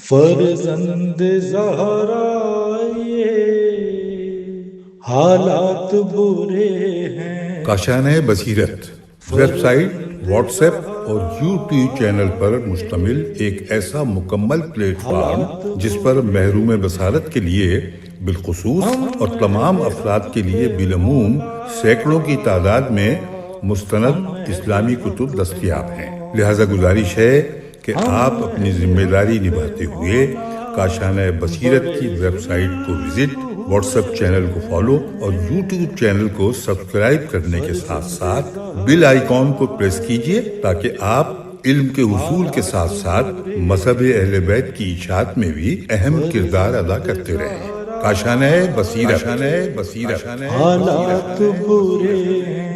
فرزند زہرا یہ حالات برے ہیں۔ کاشانۂ بصیرت ویب سائٹ، واٹس ایپ اور یوٹیوب چینل پر مشتمل ایک ایسا مکمل پلیٹ فارم جس پر محروم بصارت کے لیے بالخصوص اور تمام افراد کے لیے بالعموم سینکڑوں کی تعداد میں مستند اسلامی کتب دستیاب ہیں۔ لہذا گزارش ہے کہ آپ اپنی ذمہ داری نبھاتے ہوئے کاشانۂ بصیرت کی ویب سائٹ کو وزٹ، واٹس ایپ چینل کو فالو اور یوٹیوب چینل کو سبسکرائب کرنے کے ساتھ ساتھ بیل آئیکن کو پریس کیجئے تاکہ آپ علم کے حصول کے ساتھ ساتھ مذہب اہل بیت کی اشاعت میں بھی اہم کردار ادا کرتے رہیں۔ کاشانۂ بصیرت حالات برے ہیں۔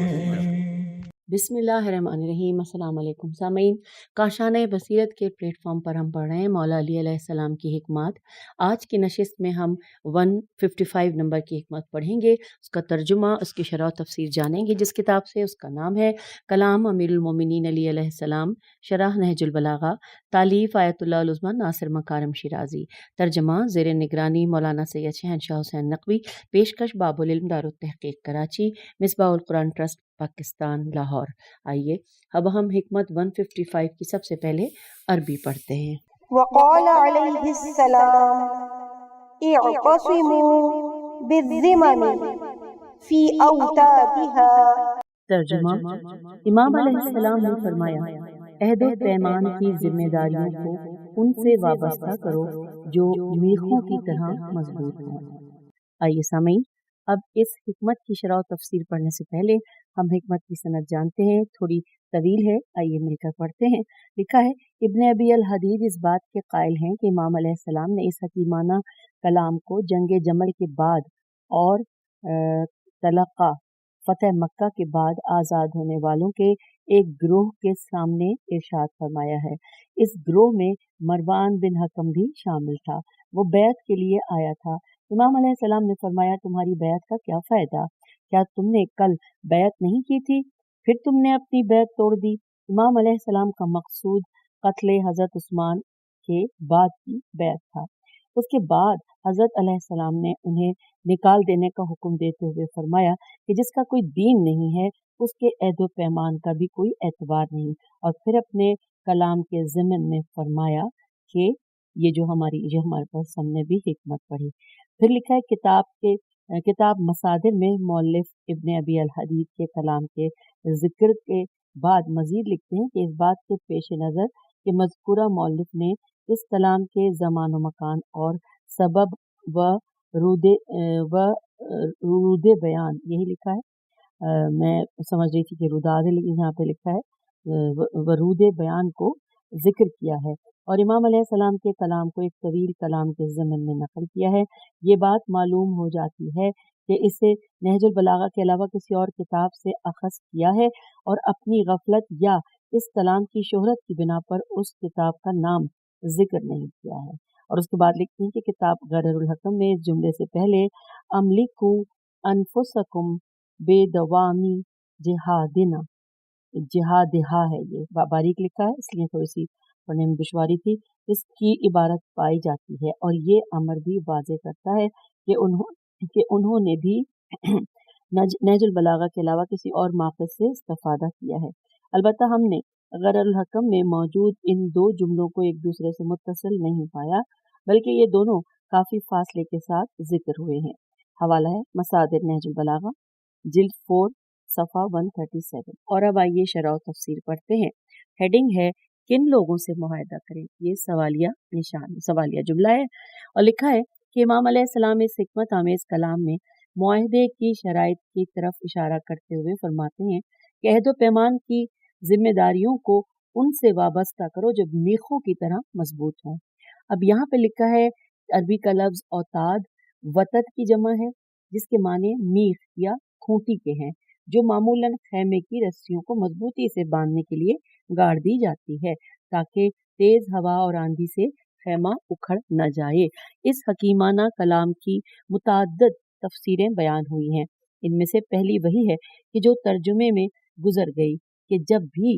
بسم اللہ الرحمن الرحیم۔ السلام علیکم سامعین، کاشانۂ بصیرت کے پلیٹ فارم پر ہم پڑھ رہے ہیں مولا علی علیہ السلام کی حکمات۔ آج کی نشست میں ہم 155 نمبر کی حکمت پڑھیں گے، اس کا ترجمہ، اس کی شرح و تفسیر جانیں گے، جس کتاب سے اس کا نام ہے کلام امیر المومنین علی علیہ السلام، شرح نہج البلاغہ، تالیف آیت اللہ العظمی ناصر مکارم شیرازی، ترجمہ زیر نگرانی مولانا سید شہنشاہ حسین نقوی، پیشکش باب العلم دارالتحقیق کراچی، مصباح القرآن ٹرسٹ پاکستان لاہور۔ آئیے اب ہم حکمت 155 کی سب سے پہلے عربی پڑھتے ہیں۔ وقال علیہ السلام اعتصموا بالذمم فی اوتادها۔ ترجمہ، امام علیہ السلام نے فرمایا، عہد و پیمان کی ذمہ داریوں کو ان سے وابستہ کرو جو میخوں کی طرح مضبوط ہیں۔ آئیے سامعین، اب اس حکمت کی شرح و تفسیر پڑھنے سے پہلے ہم حکمت کی سند جانتے ہیں، تھوڑی طویل ہے، آئیے مل کر پڑھتے ہیں۔ لکھا ہے، ابن ابی الحدید اس بات کے قائل ہیں کہ امام علیہ السلام نے اس حکیمانہ کلام کو جنگ جمل کے بعد اور تلقا فتح مکہ کے بعد آزاد ہونے والوں کے ایک گروہ کے سامنے ارشاد فرمایا ہے۔ اس گروہ میں مروان بن حکم بھی شامل تھا، وہ بیعت کے لیے آیا تھا۔ امام علیہ السلام نے فرمایا، تمہاری بیعت کا کیا فائدہ؟ کیا تم نے کل بیعت نہیں کی تھی؟ پھر تم نے اپنی بیعت توڑ دی۔ امام علیہ السلام کا مقصود قتل حضرت عثمان کے بعد کی بیعت تھا۔ اس کے بعد حضرت علیہ السلام نے انہیں نکال دینے کا حکم دیتے ہوئے فرمایا کہ جس کا کوئی دین نہیں ہے اس کے عہد و پیمان کا بھی کوئی اعتبار نہیں، اور پھر اپنے کلام کے ضمن میں فرمایا کہ یہ جو ہمارے پاس ہم نے بھی حکمت پڑھی۔ پھر لکھا ہے کتاب مصادر میں مؤلف ابن ابی الحدید کے کلام کے ذکر کے بعد مزید لکھتے ہیں کہ اس بات کے پیش نظر کہ مذکورہ مؤلف نے اس کلام کے زمان و مکان اور سبب و رود بیان، یہی لکھا ہے، میں سمجھ رہی تھی کہ روداد ہے لیکن یہاں پہ لکھا ہے ورود بیان کو ذکر کیا ہے، اور امام علیہ السلام کے کلام کو ایک طویل کلام کے ضمن میں نقل کیا ہے۔ یہ بات معلوم ہو جاتی ہے کہ اسے نہج البلاغہ کے علاوہ کسی اور کتاب سے اخذ کیا ہے اور اپنی غفلت یا اس کلام کی شہرت کی بنا پر اس کتاب کا نام ذکر نہیں کیا ہے۔ اور اس کے بعد لکھتے ہیں کہ کتاب غرر الحکم میں اس جملے سے پہلے املکو انفسکم بے دوامی جہادنا، جہادہا ہے، یہ باریک لکھا ہے اس لیے تھوڑی سی پڑھنے میں دشواری تھی، اس کی عبارت پائی جاتی ہے، اور یہ امر بھی واضح کرتا ہے کہ انہوں نے بھی نہج البلاغہ کے علاوہ کسی اور ماخذ سے استفادہ کیا ہے۔ البتہ ہم نے غرر الحکم میں موجود ان دو جملوں کو ایک دوسرے سے متصل نہیں پایا، بلکہ یہ دونوں کافی فاصلے کے ساتھ ذکر ہوئے ہیں۔ حوالہ ہے مصادر نہج البلاغہ، جلد 4 صفحہ 137۔ اور اب آئیے شرح و تفسیر پڑھتے ہیں۔ ہیڈنگ ہے، کن لوگوں سے معاہدہ کریں؟ یہ سوالیہ جملہ ہے، اور لکھا ہے کہ امام علیہ السلام اس حکمت آمیز کلام میں معاہدے کی شرائط کی طرف اشارہ کرتے ہوئے فرماتے ہیں کہ عہد و پیمان کی ذمہ داریوں کو ان سے وابستہ کرو جو میخوں کی طرح مضبوط ہوں۔ اب یہاں پہ لکھا ہے، عربی کا لفظ اوتاد وتد کی جمع ہے، جس کے معنی میخ یا کھونٹی کے ہیں، جو معمولاً خیمے کی رسیوں کو مضبوطی سے باندھنے کے لیے گاڑ دی جاتی ہے تاکہ تیز ہوا اور آندھی سے خیمہ اکھڑ نہ جائے۔ اس حکیمانہ کلام کی متعدد تفسیریں بیان ہوئی ہیں، ان میں سے پہلی وہی ہے کہ جو ترجمے میں گزر گئی کہ جب بھی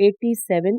87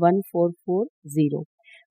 1440।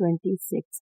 26।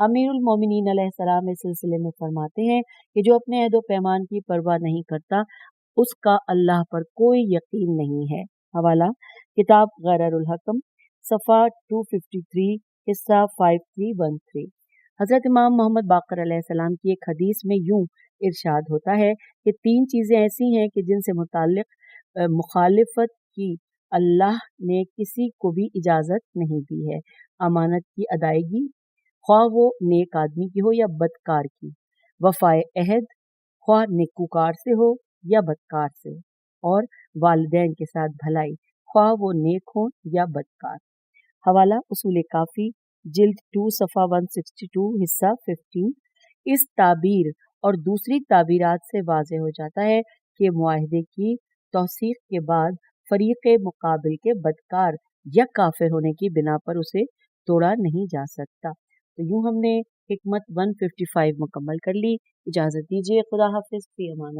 امیر المومنین علیہ السلام اس سلسلے میں فرماتے ہیں کہ جو اپنے عہد و پیمان کی پرواہ نہیں کرتا اس کا اللہ پر کوئی یقین نہیں ہے۔ حوالہ کتاب غرر الحکم صفحہ 253 حصہ 5313۔ حضرت امام محمد باقر علیہ السلام کی ایک حدیث میں یوں ارشاد ہوتا ہے کہ 3 چیزیں ایسی ہیں کہ جن سے متعلق مخالفت کی اللہ نے کسی کو بھی اجازت نہیں دی ہے: امانت کی ادائیگی، خواہ وہ نیک آدمی کی ہو یا بدکار کی، وفائے عہد، خواہ نیکوکار سے ہو یا بدکار سے، اور والدین کے ساتھ بھلائی، خواہ وہ نیک ہوں یا بدکار۔ حوالہ اصول کافی جلد 2 صفحہ 162 حصہ 15۔ اس تعبیر اور دوسری تعبیرات سے واضح ہو جاتا ہے کہ معاہدے کی توثیق کے بعد فریق مقابل کے بدکار یا کافر ہونے کی بنا پر اسے توڑا نہیں جا سکتا۔ تو یوں ہم نے حکمت 155 مکمل کر لی۔ اجازت دیجیے، خدا حافظ، فی امان۔